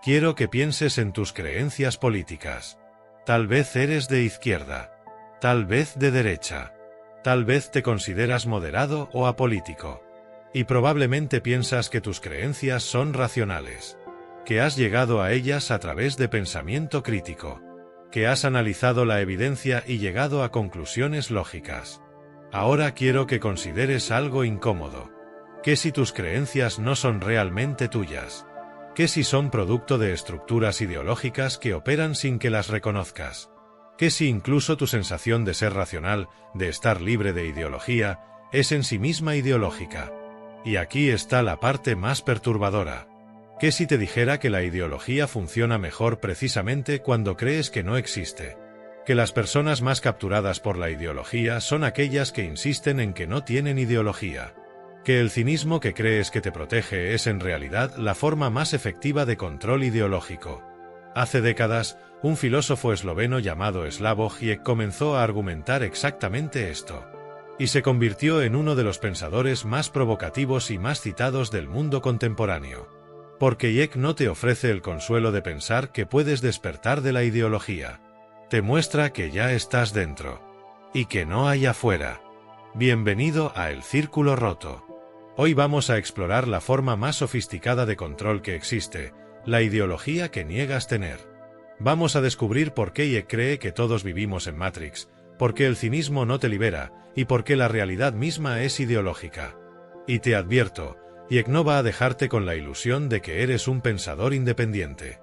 Quiero que pienses en tus creencias políticas. Tal vez eres de izquierda. Tal vez de derecha. Tal vez te consideras moderado o apolítico. Y probablemente piensas que tus creencias son racionales. Que has llegado a ellas a través de pensamiento crítico. Que has analizado la evidencia y llegado a conclusiones lógicas. Ahora quiero que consideres algo incómodo. ¿Qué si tus creencias no son realmente tuyas? ¿Qué si son producto de estructuras ideológicas que operan sin que las reconozcas? ¿Qué si incluso tu sensación de ser racional, de estar libre de ideología, es en sí misma ideológica? Y aquí está la parte más perturbadora. ¿Qué si te dijera que la ideología funciona mejor precisamente cuando crees que no existe? Que las personas más capturadas por la ideología son aquellas que insisten en que no tienen ideología. Que el cinismo que crees que te protege es en realidad la forma más efectiva de control ideológico. Hace décadas, un filósofo esloveno llamado Slavoj Žižek comenzó a argumentar exactamente esto. Y se convirtió en uno de los pensadores más provocativos y más citados del mundo contemporáneo. Porque Žižek no te ofrece el consuelo de pensar que puedes despertar de la ideología. Te muestra que ya estás dentro. Y que no hay afuera. Bienvenido a El Círculo Roto. Hoy vamos a explorar la forma más sofisticada de control que existe, la ideología que niegas tener. Vamos a descubrir por qué Žižek cree que todos vivimos en Matrix, por qué el cinismo no te libera, y por qué la realidad misma es ideológica. Y te advierto, Žižek no va a dejarte con la ilusión de que eres un pensador independiente.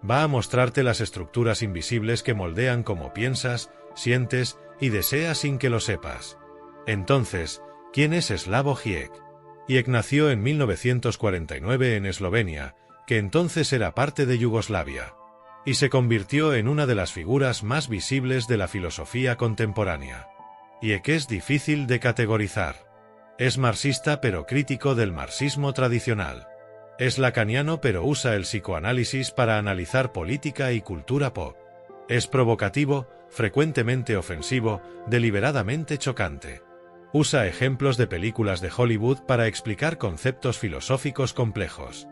Va a mostrarte las estructuras invisibles que moldean cómo piensas, sientes y deseas sin que lo sepas. Entonces, ¿quién es Slavoj Žižek? Žižek nació en 1949 en Eslovenia, que entonces era parte de Yugoslavia, y se convirtió en una de las figuras más visibles de la filosofía contemporánea. Žižek es difícil de categorizar. Es marxista pero crítico del marxismo tradicional. Es lacaniano pero usa el psicoanálisis para analizar política y cultura pop. Es provocativo, frecuentemente ofensivo, deliberadamente chocante. Usa ejemplos de películas de Hollywood para explicar conceptos filosóficos complejos.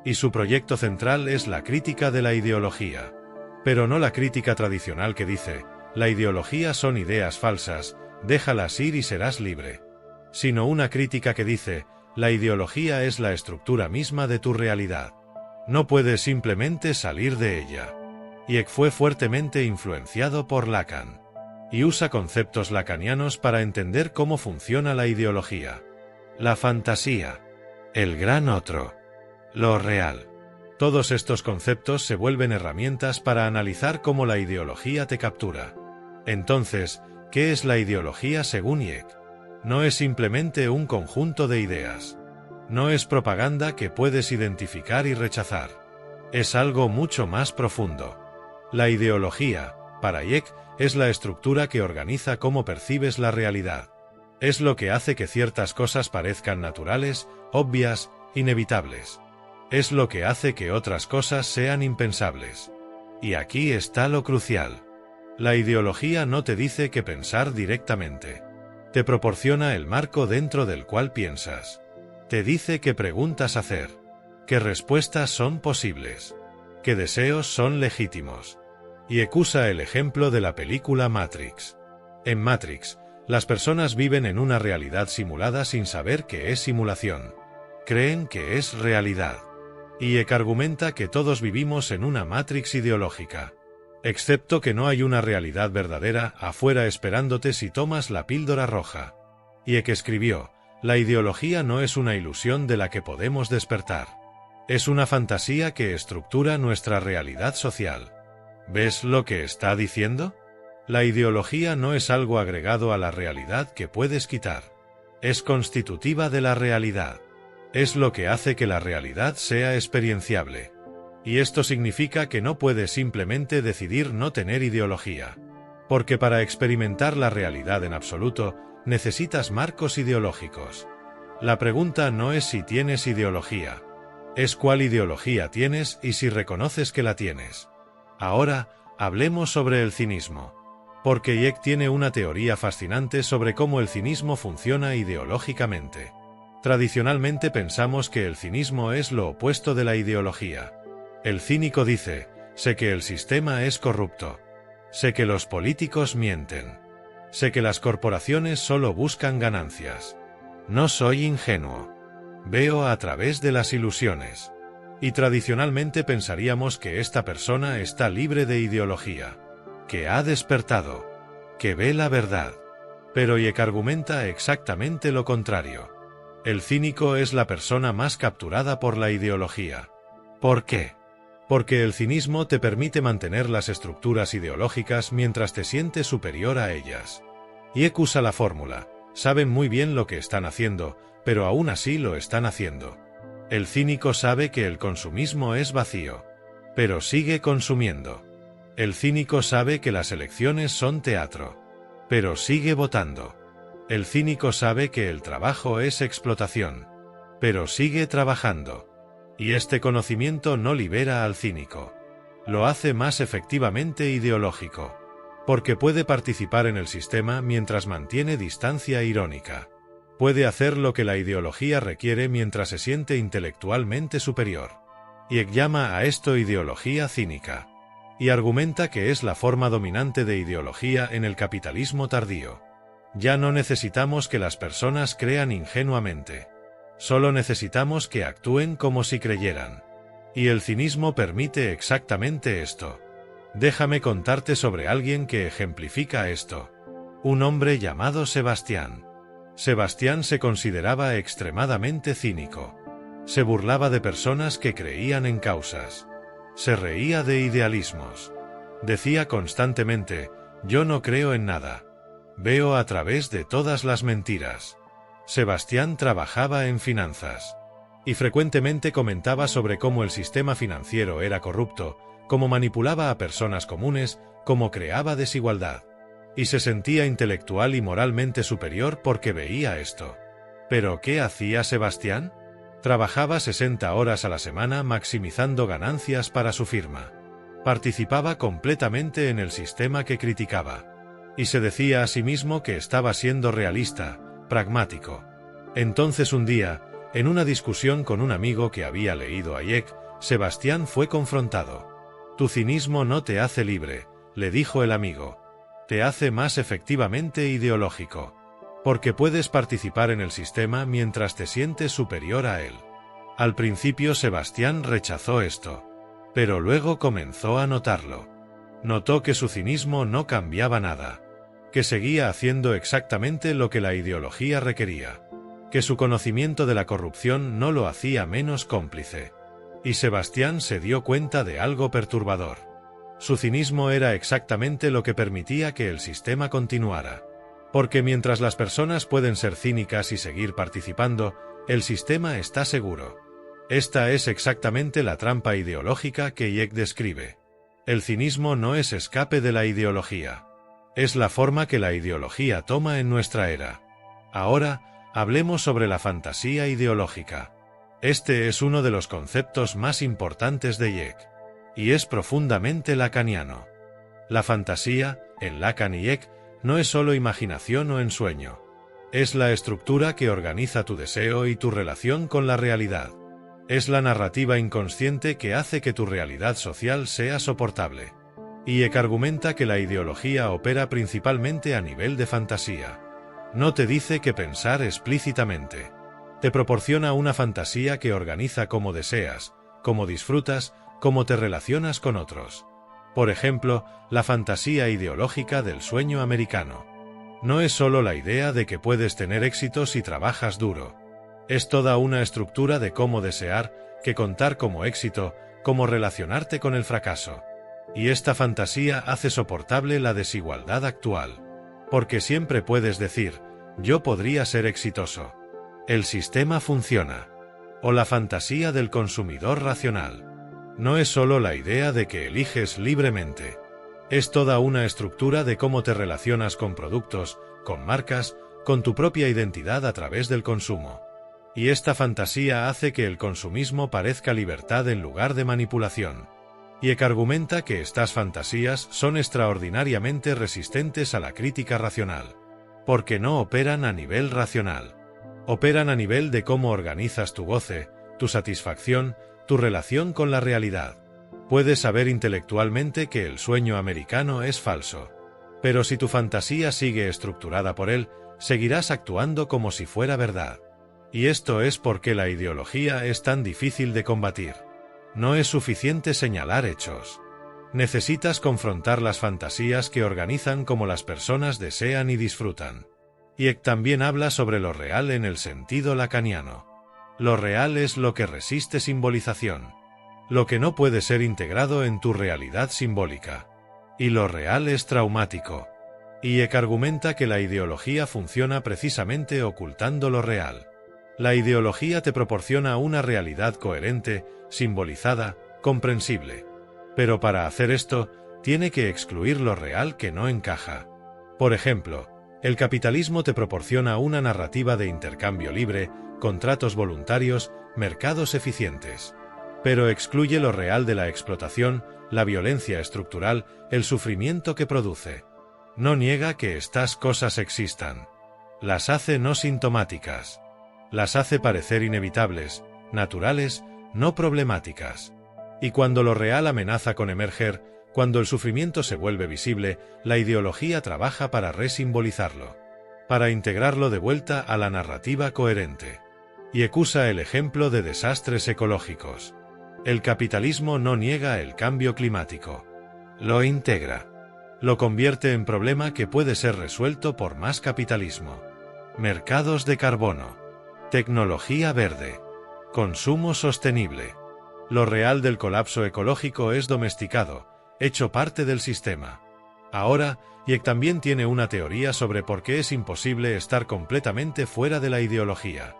Y su proyecto central es la crítica de la ideología. Pero no la crítica tradicional que dice, la ideología son ideas falsas, déjalas ir y serás libre. Sino una crítica que dice, la ideología es la estructura misma de tu realidad. No puedes simplemente salir de ella. Žižek fue fuertemente influenciado por Lacan. Y usa conceptos lacanianos para entender cómo funciona la ideología. La fantasía. El gran otro. Lo real. Todos estos conceptos se vuelven herramientas para analizar cómo la ideología te captura. Entonces, ¿qué es la ideología según Žižek? No es simplemente un conjunto de ideas. No es propaganda que puedes identificar y rechazar. Es algo mucho más profundo. La ideología, para Žižek, es la estructura que organiza cómo percibes la realidad. Es lo que hace que ciertas cosas parezcan naturales, obvias, inevitables. Es lo que hace que otras cosas sean impensables. Y aquí está lo crucial. La ideología no te dice qué pensar directamente. Te proporciona el marco dentro del cual piensas. Te dice qué preguntas hacer, qué respuestas son posibles, qué deseos son legítimos. Žižek usa el ejemplo de la película Matrix. En Matrix, las personas viven en una realidad simulada sin saber que es simulación. Creen que es realidad. Y Žižek argumenta que todos vivimos en una Matrix ideológica. Excepto que no hay una realidad verdadera afuera esperándote si tomas la píldora roja. Žižek escribió, la ideología no es una ilusión de la que podemos despertar. Es una fantasía que estructura nuestra realidad social. ¿Ves lo que está diciendo? La ideología no es algo agregado a la realidad que puedes quitar. Es constitutiva de la realidad. Es lo que hace que la realidad sea experienciable. Y esto significa que no puedes simplemente decidir no tener ideología. Porque para experimentar la realidad en absoluto, necesitas marcos ideológicos. La pregunta no es si tienes ideología. Es cuál ideología tienes y si reconoces que la tienes. Ahora, hablemos sobre el cinismo. Porque Žižek tiene una teoría fascinante sobre cómo el cinismo funciona ideológicamente. Tradicionalmente pensamos que el cinismo es lo opuesto de la ideología. El cínico dice, sé que el sistema es corrupto. Sé que los políticos mienten. Sé que las corporaciones solo buscan ganancias. No soy ingenuo. Veo a través de las ilusiones. Y tradicionalmente pensaríamos que esta persona está libre de ideología, que ha despertado, que ve la verdad. Pero Hayek argumenta exactamente lo contrario. El cínico es la persona más capturada por la ideología. ¿Por qué? Porque el cinismo te permite mantener las estructuras ideológicas mientras te sientes superior a ellas. Hayek usa la fórmula, saben muy bien lo que están haciendo, pero aún así lo están haciendo. El cínico sabe que el consumismo es vacío, pero sigue consumiendo. El cínico sabe que las elecciones son teatro, pero sigue votando. El cínico sabe que el trabajo es explotación, pero sigue trabajando. Y este conocimiento no libera al cínico. Lo hace más efectivamente ideológico, porque puede participar en el sistema mientras mantiene distancia irónica. Puede hacer lo que la ideología requiere mientras se siente intelectualmente superior. Hayek llama a esto ideología cínica, y argumenta que es la forma dominante de ideología en el capitalismo tardío. Ya no necesitamos que las personas crean ingenuamente. Solo necesitamos que actúen como si creyeran. Y el cinismo permite exactamente esto. Déjame contarte sobre alguien que ejemplifica esto. Un hombre llamado Sebastián. Sebastián se consideraba extremadamente cínico. Se burlaba de personas que creían en causas. Se reía de idealismos. Decía constantemente, yo no creo en nada. Veo a través de todas las mentiras. Sebastián trabajaba en finanzas. Y frecuentemente comentaba sobre cómo el sistema financiero era corrupto, cómo manipulaba a personas comunes, cómo creaba desigualdad. Y se sentía intelectual y moralmente superior porque veía esto. ¿Pero qué hacía Sebastián? Trabajaba 60 horas a la semana maximizando ganancias para su firma. Participaba completamente en el sistema que criticaba. Y se decía a sí mismo que estaba siendo realista, pragmático. Entonces un día, en una discusión con un amigo que había leído a Hayek, Sebastián fue confrontado. Tu cinismo no te hace libre, le dijo el amigo. Te hace más efectivamente ideológico. Porque puedes participar en el sistema mientras te sientes superior a él. Al principio Sebastián rechazó esto. Pero luego comenzó a notarlo. Notó que su cinismo no cambiaba nada. Que seguía haciendo exactamente lo que la ideología requería. Que su conocimiento de la corrupción no lo hacía menos cómplice. Y Sebastián se dio cuenta de algo perturbador. Su cinismo era exactamente lo que permitía que el sistema continuara. Porque mientras las personas pueden ser cínicas y seguir participando, el sistema está seguro. Esta es exactamente la trampa ideológica que Hayek describe. El cinismo no es escape de la ideología. Es la forma que la ideología toma en nuestra era. Ahora, hablemos sobre la fantasía ideológica. Este es uno de los conceptos más importantes de Hayek. Y es profundamente lacaniano. La fantasía, en Lacan y Hayek, no es solo imaginación o ensueño. Es la estructura que organiza tu deseo y tu relación con la realidad. Es la narrativa inconsciente que hace que tu realidad social sea soportable. Y Hayek argumenta que la ideología opera principalmente a nivel de fantasía. No te dice qué pensar explícitamente. Te proporciona una fantasía que organiza cómo deseas, cómo disfrutas, cómo te relacionas con otros. Por ejemplo, la fantasía ideológica del sueño americano. No es solo la idea de que puedes tener éxito si trabajas duro. Es toda una estructura de cómo desear, qué contar como éxito, cómo relacionarte con el fracaso. Y esta fantasía hace soportable la desigualdad actual. Porque siempre puedes decir, yo podría ser exitoso. El sistema funciona. O la fantasía del consumidor racional. No es solo la idea de que eliges libremente. Es toda una estructura de cómo te relacionas con productos, con marcas, con tu propia identidad a través del consumo. Y esta fantasía hace que el consumismo parezca libertad en lugar de manipulación. Hayek argumenta que estas fantasías son extraordinariamente resistentes a la crítica racional. Porque no operan a nivel racional. Operan a nivel de cómo organizas tu goce, tu satisfacción, tu relación con la realidad. Puedes saber intelectualmente que el sueño americano es falso. Pero si tu fantasía sigue estructurada por él, seguirás actuando como si fuera verdad. Y esto es porque la ideología es tan difícil de combatir. No es suficiente señalar hechos. Necesitas confrontar las fantasías que organizan como las personas desean y disfrutan. Ieck también habla sobre lo real en el sentido lacaniano. Lo real es lo que resiste simbolización. Lo que no puede ser integrado en tu realidad simbólica. Y lo real es traumático. Ieck argumenta que la ideología funciona precisamente ocultando lo real. La ideología te proporciona una realidad coherente, simbolizada, comprensible. Pero para hacer esto, tiene que excluir lo real que no encaja. Por ejemplo, el capitalismo te proporciona una narrativa de intercambio libre, contratos voluntarios, mercados eficientes. Pero excluye lo real de la explotación, la violencia estructural, el sufrimiento que produce. No niega que estas cosas existan. Las hace no sintomáticas. Las hace parecer inevitables, naturales, no problemáticas. Y cuando lo real amenaza con emerger, cuando el sufrimiento se vuelve visible, la ideología trabaja para resimbolizarlo, para integrarlo de vuelta a la narrativa coherente. Ieck usa el ejemplo de desastres ecológicos. El capitalismo no niega el cambio climático. Lo integra. Lo convierte en problema que puede ser resuelto por más capitalismo. Mercados de carbono. Tecnología verde. Consumo sostenible. Lo real del colapso ecológico es domesticado, hecho parte del sistema. Ahora, Ieck también tiene una teoría sobre por qué es imposible estar completamente fuera de la ideología.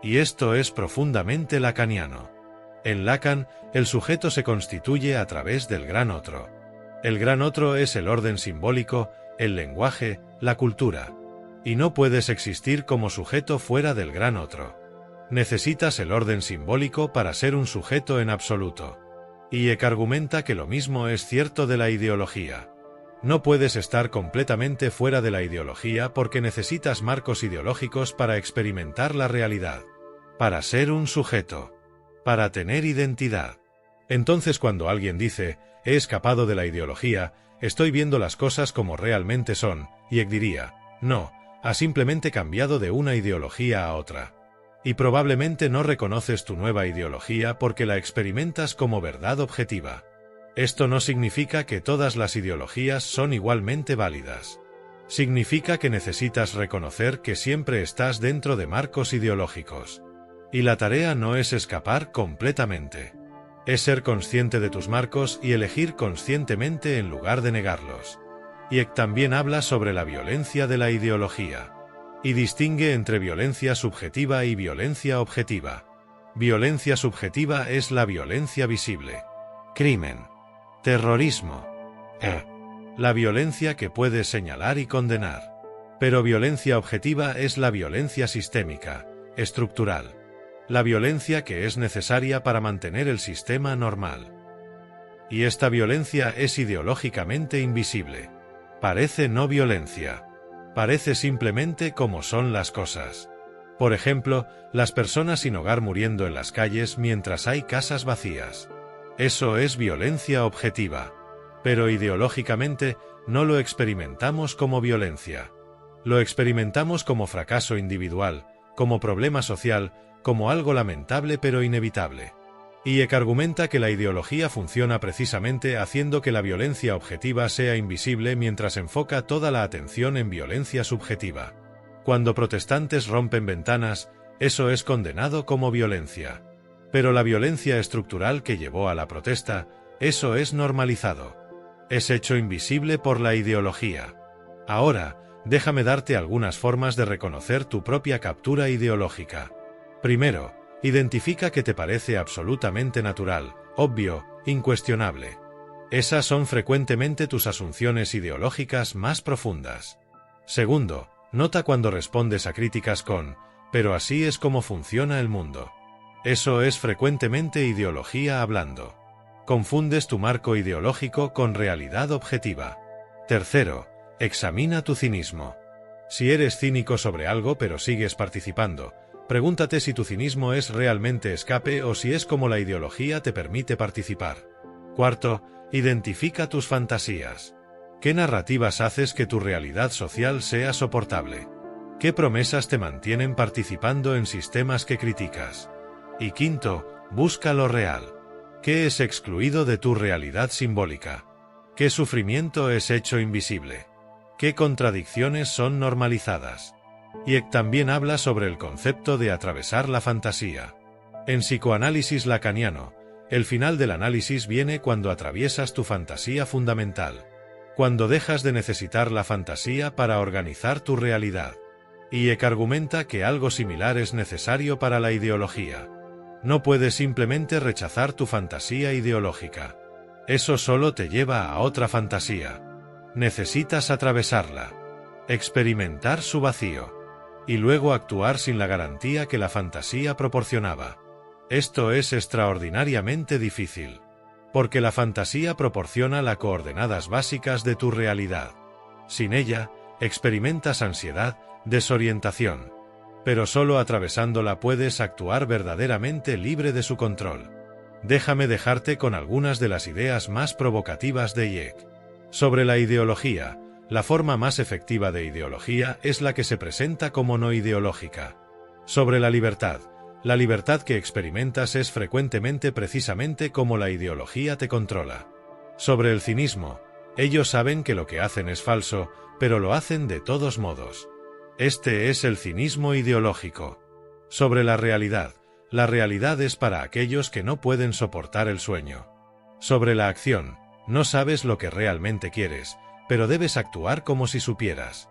Y esto es profundamente lacaniano. En Lacan, el sujeto se constituye a través del gran otro. El gran otro es el orden simbólico, el lenguaje, la cultura. Y no puedes existir como sujeto fuera del gran otro. Necesitas el orden simbólico para ser un sujeto en absoluto. Ieck argumenta que lo mismo es cierto de la ideología. No puedes estar completamente fuera de la ideología porque necesitas marcos ideológicos para experimentar la realidad. Para ser un sujeto. Para tener identidad. Entonces cuando alguien dice, he escapado de la ideología, estoy viendo las cosas como realmente son, Ieck diría, no, has simplemente cambiado de una ideología a otra. Y probablemente no reconoces tu nueva ideología porque la experimentas como verdad objetiva. Esto no significa que todas las ideologías son igualmente válidas. Significa que necesitas reconocer que siempre estás dentro de marcos ideológicos. Y la tarea no es escapar completamente. Es ser consciente de tus marcos y elegir conscientemente en lugar de negarlos. Ieck también habla sobre la violencia de la ideología. Y distingue entre violencia subjetiva y violencia objetiva. Violencia subjetiva es la violencia visible. Crimen. Terrorismo. La violencia que puedes señalar y condenar. Pero violencia objetiva es la violencia sistémica, estructural. La violencia que es necesaria para mantener el sistema normal. Y esta violencia es ideológicamente invisible. Parece no violencia. Parece simplemente como son las cosas. Por ejemplo, las personas sin hogar muriendo en las calles mientras hay casas vacías. Eso es violencia objetiva. Pero ideológicamente no lo experimentamos como violencia. Lo experimentamos como fracaso individual, como problema social, como algo lamentable pero inevitable. Ieck argumenta que la ideología funciona precisamente haciendo que la violencia objetiva sea invisible mientras enfoca toda la atención en violencia subjetiva. Cuando protestantes rompen ventanas, eso es condenado como violencia. Pero la violencia estructural que llevó a la protesta, eso es normalizado. Es hecho invisible por la ideología. Ahora, déjame darte algunas formas de reconocer tu propia captura ideológica. Primero, identifica que te parece absolutamente natural, obvio, incuestionable. Esas son frecuentemente tus asunciones ideológicas más profundas. Segundo, nota cuando respondes a críticas con, pero así es como funciona el mundo. Eso es frecuentemente ideología hablando. Confundes tu marco ideológico con realidad objetiva. Tercero, examina tu cinismo. Si eres cínico sobre algo pero sigues participando, pregúntate si tu cinismo es realmente escape o si es como la ideología te permite participar. Cuarto, identifica tus fantasías. ¿Qué narrativas haces que tu realidad social sea soportable? ¿Qué promesas te mantienen participando en sistemas que criticas? Y quinto, busca lo real. ¿Qué es excluido de tu realidad simbólica? ¿Qué sufrimiento es hecho invisible? ¿Qué contradicciones son normalizadas? Jung también habla sobre el concepto de atravesar la fantasía. En psicoanálisis lacaniano, el final del análisis viene cuando atraviesas tu fantasía fundamental. Cuando dejas de necesitar la fantasía para organizar tu realidad. Jung argumenta que algo similar es necesario para la ideología. No puedes simplemente rechazar tu fantasía ideológica. Eso solo te lleva a otra fantasía. Necesitas atravesarla, experimentar su vacío, y luego actuar sin la garantía que la fantasía proporcionaba. Esto es extraordinariamente difícil, porque la fantasía proporciona las coordenadas básicas de tu realidad. Sin ella, experimentas ansiedad, desorientación. Pero solo atravesándola puedes actuar verdaderamente libre de su control. Déjame dejarte con algunas de las ideas más provocativas de Jung. Sobre la ideología, la forma más efectiva de ideología es la que se presenta como no ideológica. Sobre la libertad que experimentas es frecuentemente precisamente como la ideología te controla. Sobre el cinismo, ellos saben que lo que hacen es falso, pero lo hacen de todos modos. Este es el cinismo ideológico. Sobre la realidad es para aquellos que no pueden soportar el sueño. Sobre la acción, no sabes lo que realmente quieres, pero debes actuar como si supieras.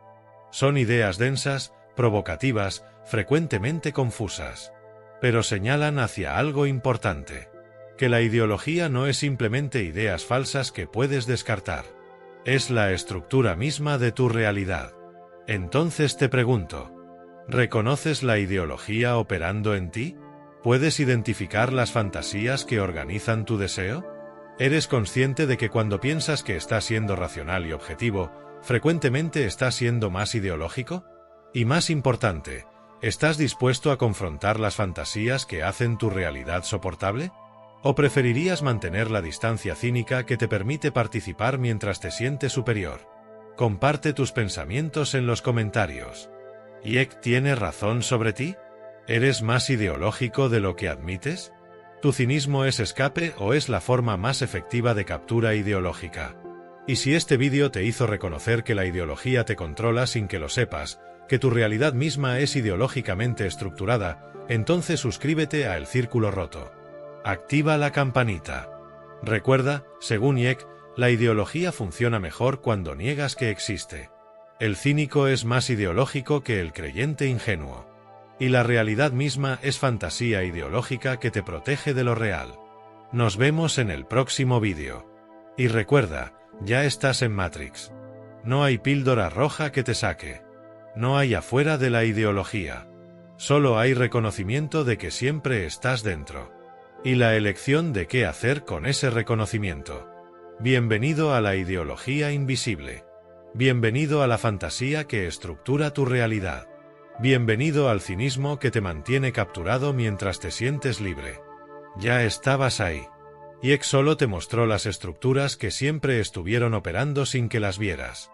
Son ideas densas, provocativas, frecuentemente confusas. Pero señalan hacia algo importante. Que la ideología no es simplemente ideas falsas que puedes descartar. Es la estructura misma de tu realidad. Entonces te pregunto, ¿reconoces la ideología operando en ti? ¿Puedes identificar las fantasías que organizan tu deseo? ¿Eres consciente de que cuando piensas que estás siendo racional y objetivo, frecuentemente estás siendo más ideológico? Y más importante, ¿estás dispuesto a confrontar las fantasías que hacen tu realidad soportable? ¿O preferirías mantener la distancia cínica que te permite participar mientras te sientes superior? Comparte tus pensamientos en los comentarios. ¿Jung tiene razón sobre ti? ¿Eres más ideológico de lo que admites? ¿Tu cinismo es escape o es la forma más efectiva de captura ideológica? Y si este vídeo te hizo reconocer que la ideología te controla sin que lo sepas, que tu realidad misma es ideológicamente estructurada, entonces suscríbete a El Círculo Roto. Activa la campanita. Recuerda, según Jung, la ideología funciona mejor cuando niegas que existe. El cínico es más ideológico que el creyente ingenuo. Y la realidad misma es fantasía ideológica que te protege de lo real. Nos vemos en el próximo vídeo. Y recuerda, ya estás en Matrix. No hay píldora roja que te saque. No hay afuera de la ideología. Solo hay reconocimiento de que siempre estás dentro. Y la elección de qué hacer con ese reconocimiento. Bienvenido a la ideología invisible. Bienvenido a la fantasía que estructura tu realidad. Bienvenido al cinismo que te mantiene capturado mientras te sientes libre. Ya estabas ahí. Jung solo te mostró las estructuras que siempre estuvieron operando sin que las vieras.